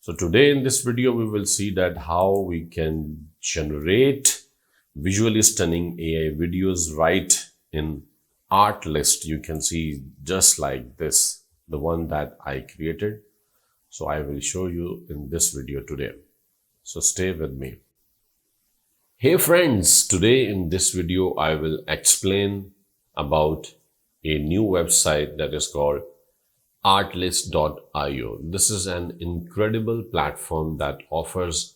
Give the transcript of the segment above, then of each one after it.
So today in this video, we will see that how we can generate visually stunning AI videos right in Artlist. You can see just like this, the one that I created. So I will show you in this video today. So stay with me. Hey friends, today in this video, I will explain about a new website that is called Artlist.io. This is an incredible platform that offers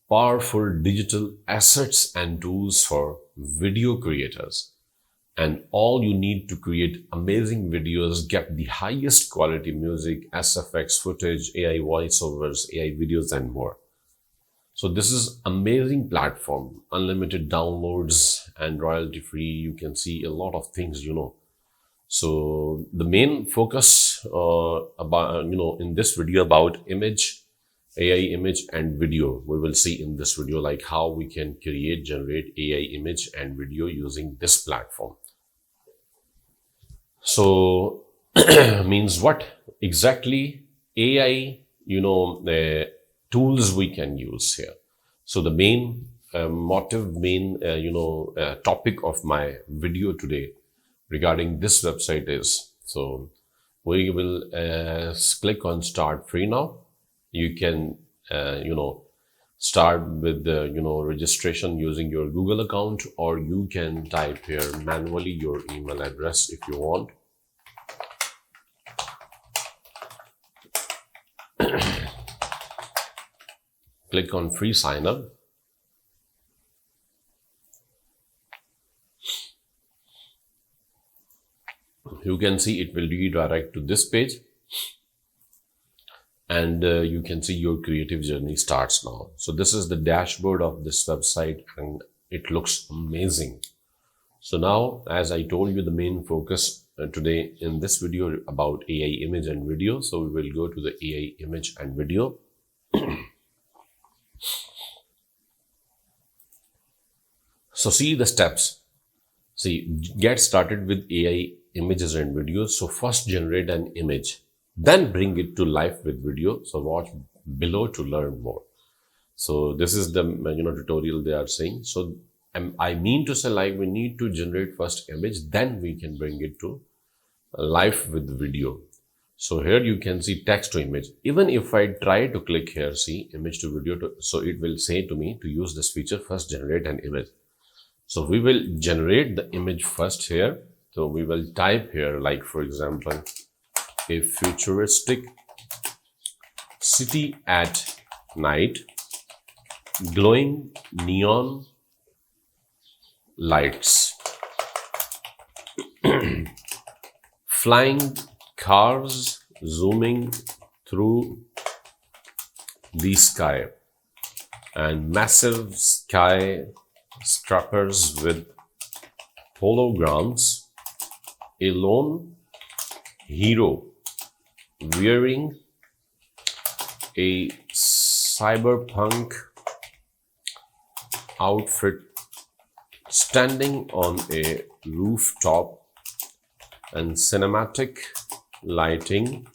powerful digital assets and tools for video creators. And all you need to create amazing videos, get the highest quality music, SFX footage, AI voiceovers, AI videos, and more. So this is amazing platform, unlimited downloads and royalty free. You can see a lot of things, So the main focus in this video about AI image and video, we will see in this video like how we can generate AI image and video using this platform. So means what exactly AI, the tools we can use here. So the main topic of my video today regarding this website is, so we will click on start free now. You can start with the registration using your Google account, or you can type here manually your email address if you want. Click on free sign up. You can see it will redirect to this page, and you can see your creative journey starts now. So this is the dashboard of this website and it looks amazing. So now, as I told you, the main focus today in this video about AI image and video. So we will go to the AI image and video. So see the steps. See, get started with AI images and videos. So first generate an image, then bring it to life with video. So watch below to learn more. So this is the tutorial they are saying. So I mean to say, like, we need to generate first image, then we can bring it to life with video. So here you can see text to image. Even if I try to click here, see image to video, so it will say to me to use this feature, first generate an image. So we will generate the image first here. So we will type here, like for example, a futuristic city at night, glowing neon lights, flying cars zooming through the sky, and massive skyscrapers with holograms, a lone hero wearing a cyberpunk outfit standing on a rooftop, and cinematic lighting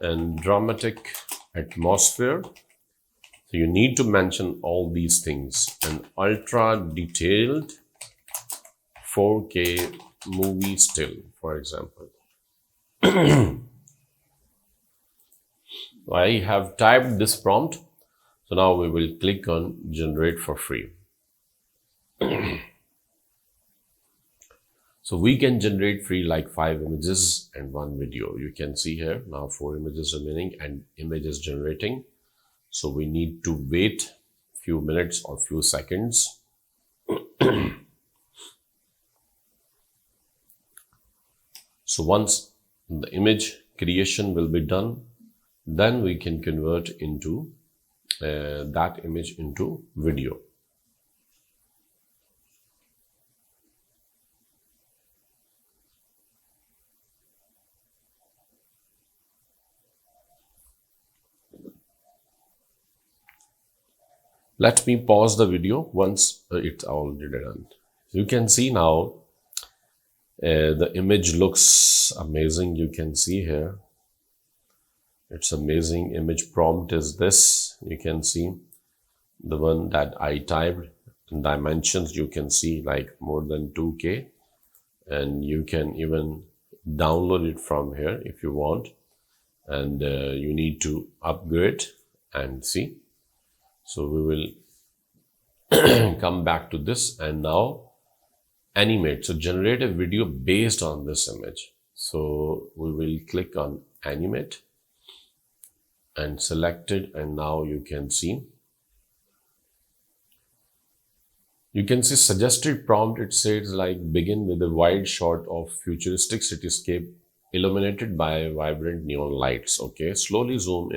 and dramatic atmosphere. So you need to mention all these things. An ultra detailed 4K movie still, for example. I have typed this prompt. So now we will click on generate for free. So we can generate free like 5 images and 1 video. You can see here now 4 images remaining and image is generating. So we need to wait few minutes or few seconds. So once the image creation will be done, then we can convert into that image into video. Let me pause the video once it's already done. You can see now the image looks amazing. You can see here It's amazing. Image prompt is this. You can see the one that I typed. In dimensions, you can see like more than 2K, and you can even download it from here if you want, and you need to upgrade and see. So we will come back to this and now animate. So generate a video based on this image. So we will click on animate and select it, and now you can see suggested prompt. It says like begin with a wide shot of futuristic cityscape illuminated by vibrant neon lights. Okay, slowly zoom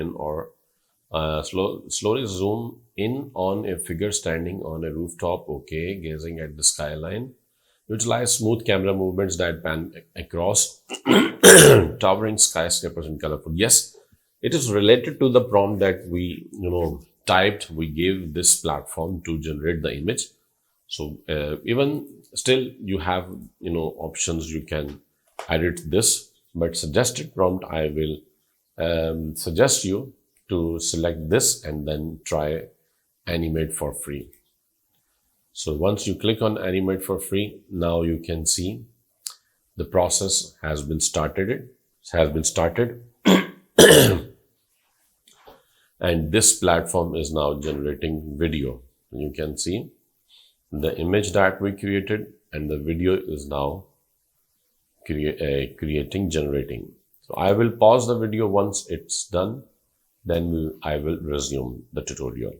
in on a figure standing on a rooftop. Okay, gazing at the skyline. Utilize smooth camera movements that pan across towering skyscrapers in colorful. Yes, it is related to the prompt that we typed. We gave this platform to generate the image. So even still you have options, you can edit this, but suggested prompt I will suggest you to select this and then try animate for free. So once you click on animate for free, now you can see the process has been started. And this platform is now generating video. You can see the image that we created and the video is now generating. So I will pause the video once it's done, then I will resume the tutorial.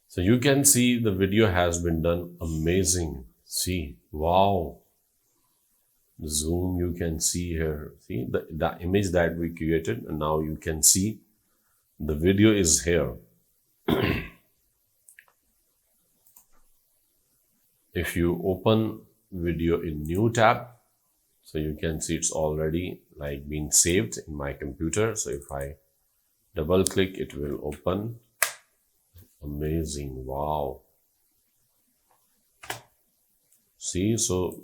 So you can see the video has been done. Amazing. See, wow. Zoom, you can see here. See the image that we created, and now you can see the video is here. If you open video in new tab, so you can see it's already like been saved in my computer. So if I double click, it will open. Amazing. Wow. See, so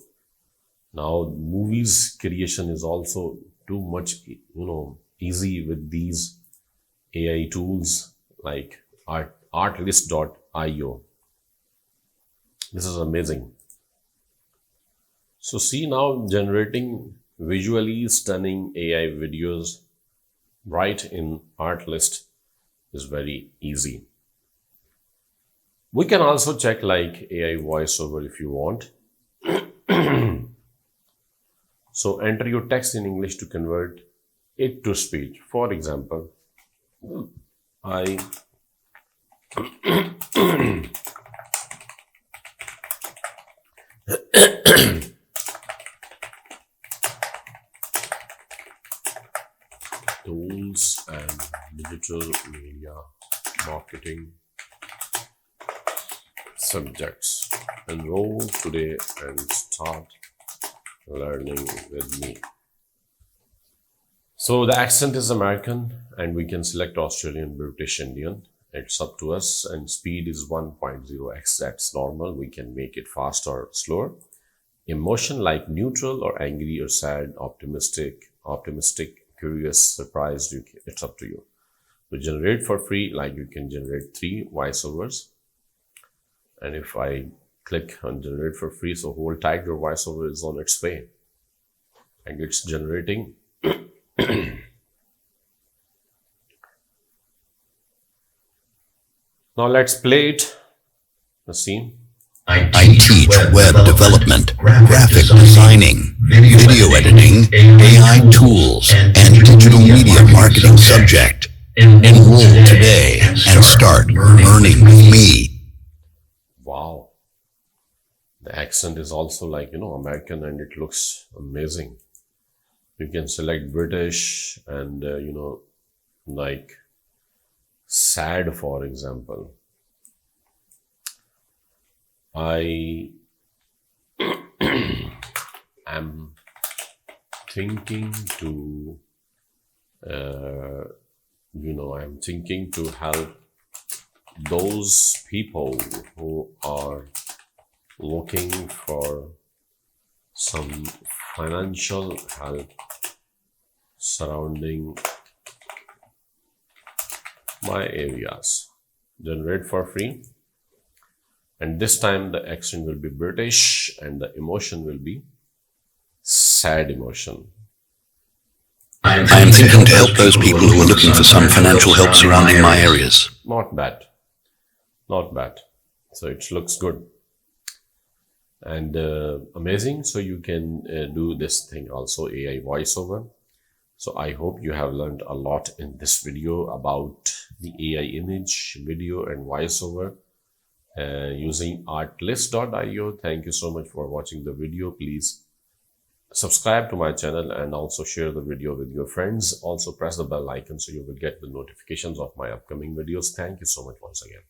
now movies creation is also too much easy with these AI tools like Artlist.io. This is amazing. So see, now generating visually stunning AI videos right in Artlist is very easy. We can also check like AI voiceover if you want. So enter your text in English to convert it to speech. For example, I tools and digital media marketing subjects. Enroll today and start learning with me. So the accent is American and we can select Australian, British, Indian. It's up to us, and speed is 1.0x. That's normal. We can make it fast or slower. Emotion like neutral or angry or sad, optimistic, curious, surprised. It's up to you. We generate for free, like you can generate 3 voiceovers. And if I click on generate for free, so hold tight, your voiceover is on its way and it's generating. Now let's play it. Let's see. I teach web development, graphic designing, video editing, AI tools, and digital media marketing subject. Enroll today and start learning with me. Wow. The accent is also like, American, and it looks amazing. You can select British and, like sad, for example. I am thinking to, I'm thinking to help those people who are looking for some financial help surrounding my areas. Generate for free. And this time the accent will be British and the emotion will be sad emotion. I am thinking to help those people who are looking for some financial help surrounding my areas. Not bad. Not bad. So it looks good and amazing. So you can do this thing also, AI voiceover. So I hope you have learned a lot in this video about the AI image, video and voiceover using Artlist.io. Thank you so much for watching the video. Please subscribe to my channel and also share the video with your friends. Also press the bell icon so you will get the notifications of my upcoming videos. Thank you so much once again.